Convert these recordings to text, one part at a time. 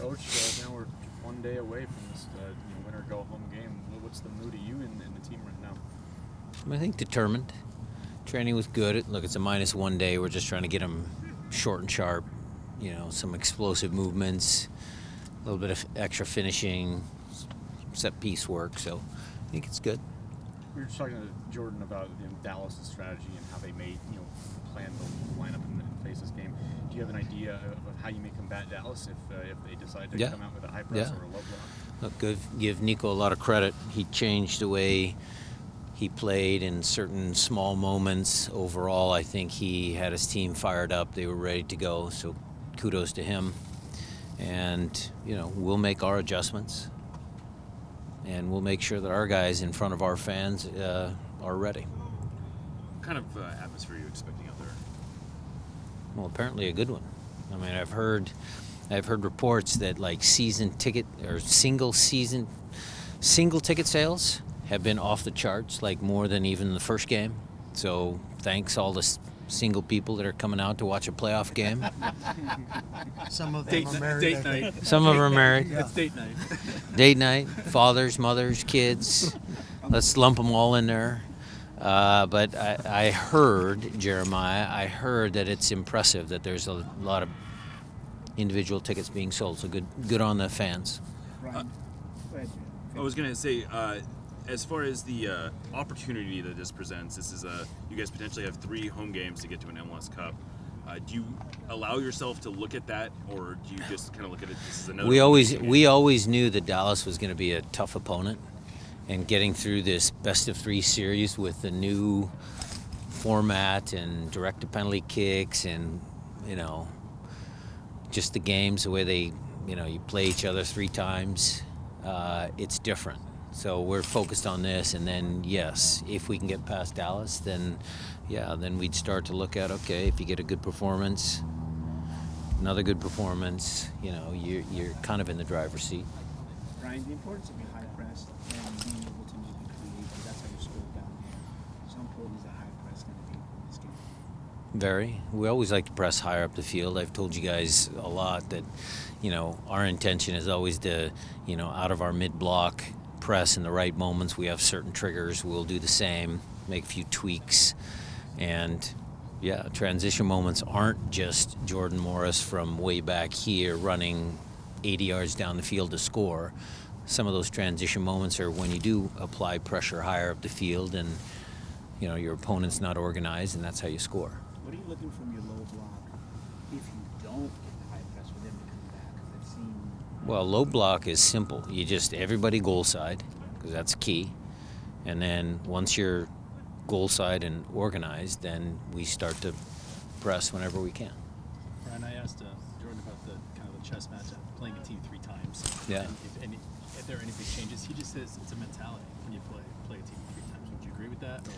Coach, now we're one day away from this winner go home game. What's the mood of you and the team right now? I think determined. Training was good. Look, it's a -1 day. We're just trying to get them short and sharp. Some explosive movements, a little bit of extra finishing, set piece work. So I think it's good. We were just talking to Jordan about Dallas' strategy and how they may plan the lineup and face this game. Do you have an idea of how you may combat Dallas if they decide to come out with a high press or a low block? Look, give Nico a lot of credit. He changed the way he played in certain small moments. Overall, I think he had his team fired up. They were ready to go. So kudos to him. And, we'll make our adjustments. And we'll make sure that our guys in front of our fans are ready. What kind of atmosphere are you expecting out there? Well, apparently a good one. I mean, I've heard reports that like season ticket or single ticket sales have been off the charts, like more than even the first game. So thanks all the single people that are coming out to watch a playoff game. Some of them are married. Date night. Some of them are married. Yeah. It's date night. Date night, fathers, mothers, kids. Let's lump them all in there. But I heard, Jeremiah, that it's impressive that there's a lot of individual tickets being sold. So good on the fans. Ryan, go ahead. I was gonna say, as far as the opportunity that this presents, this is you guys potentially have 3 home games to get to an MLS Cup. Do you allow yourself to look at that, or do you just kind of look at it this is another? We always knew that Dallas was going to be a tough opponent, and getting through this best-of-3 series with the new format and direct to penalty kicks, and just the games, the way they you play each other 3 times, it's different. So we're focused on this, and then yes, if we can get past Dallas, then we'd start to look at, okay, if you get a good performance, another good performance, you're kind of in the driver's seat. Ryan, the importance of your high press and being able to make it creative, that's how you score down here. How important is that high press going to be in this game? Very. We always like to press higher up the field. I've told you guys a lot that, our intention is always to, out of our mid-block press in the right moments. We have certain triggers. We'll do the same, make a few tweaks. And, transition moments aren't just Jordan Morris from way back here running 80 yards down the field to score. Some of those transition moments are when you do apply pressure higher up the field and, your opponent's not organized, and that's how you score. What are you looking from your low block if you don't get the high press for them to come back? Because I've seen... Well, low block is simple. You just, everybody goal side, because that's key. And then once you're goal side and organized, then we start to press whenever we can. Brian, I asked Jordan about the kind of the chess match of playing a team 3 times. Yeah. And if there are any big changes, he just says it's a mentality when you play a team 3 times. Would you agree with that? Or?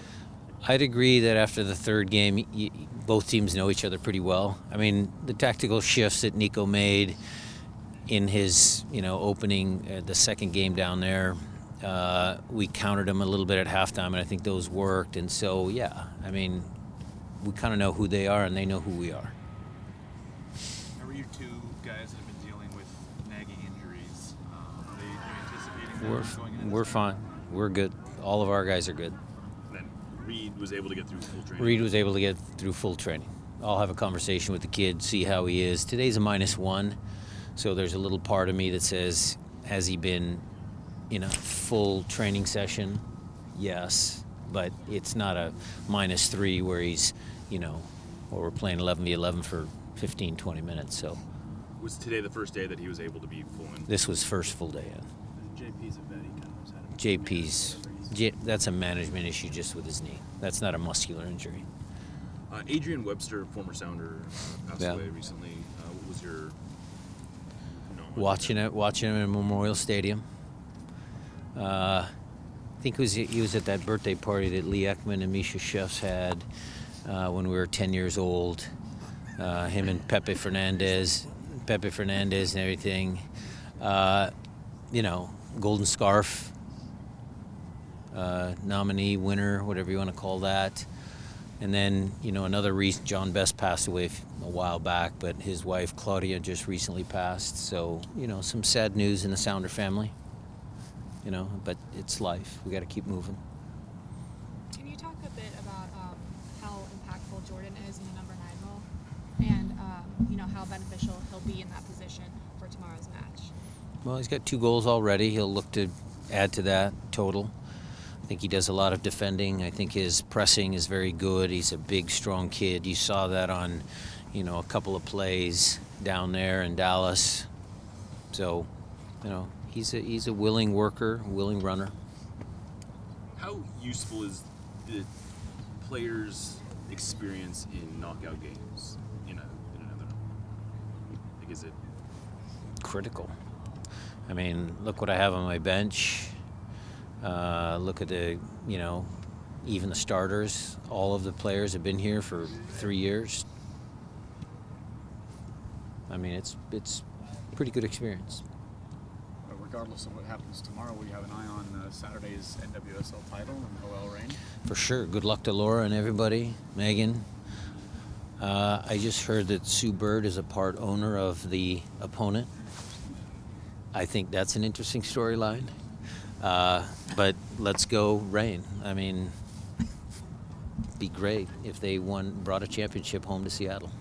I'd agree that after the third game, both teams know each other pretty well. I mean, the tactical shifts that Nico made in his, opening the second game down there, we countered them a little bit at halftime, and I think those worked. And so, I mean, we kind of know who they are, and they know who we are. How are you 2 guys that have been dealing with nagging injuries? Are you anticipating that going into We're fine. We're good. All of our guys are good. And then Reed was able to get through full training. Reed was able to get through full training. I'll have a conversation with the kid, see how he is. Today's a -1, so there's a little part of me that says, has he been in a full training session? Yes, but it's not a -3 where he's, or we're playing 11v11 for 15, 20 minutes. So Was today the first day that he was able to be full in? this was first full day in. And JP's a vet. He kind of knows how to That's a management issue just with his knee. That's not a muscular injury. Adrian Webster, former Sounder, passed Yeah. away recently. What was your... Watching him in Memorial Stadium. I think he was at that birthday party that Lee Ekman and Misha Chefs had when we were 10 years old. Him and Pepe Fernandez and everything. Golden Scarf nominee, winner, whatever you want to call that. And then, another reason, John Best passed away a while back, but his wife, Claudia, just recently passed. So, some sad news in the Sounder family, but it's life. We got to keep moving. Can you talk a bit about how impactful Jordan is in the number 9 role and, how beneficial he'll be in that position for tomorrow's match? Well, he's got 2 goals already. He'll look to add to that total. I think he does a lot of defending. I think his pressing is very good. He's a big, strong kid. You saw that on, a couple of plays down there in Dallas. So, he's a willing worker, willing runner. How useful is the player's experience in knockout games in another? Like, is it Critical. I mean, look what I have on my bench. Look at the, even the starters. All of the players have been here for 3 years. I mean, it's pretty good experience. Regardless of what happens tomorrow, we have an eye on Saturday's NWSL title and OL reign. For sure. Good luck to Laura and everybody. Megan. I just heard that Sue Bird is a part owner of the opponent. I think that's an interesting storyline. But let's go Reign. I mean, be great if they brought a championship home to Seattle.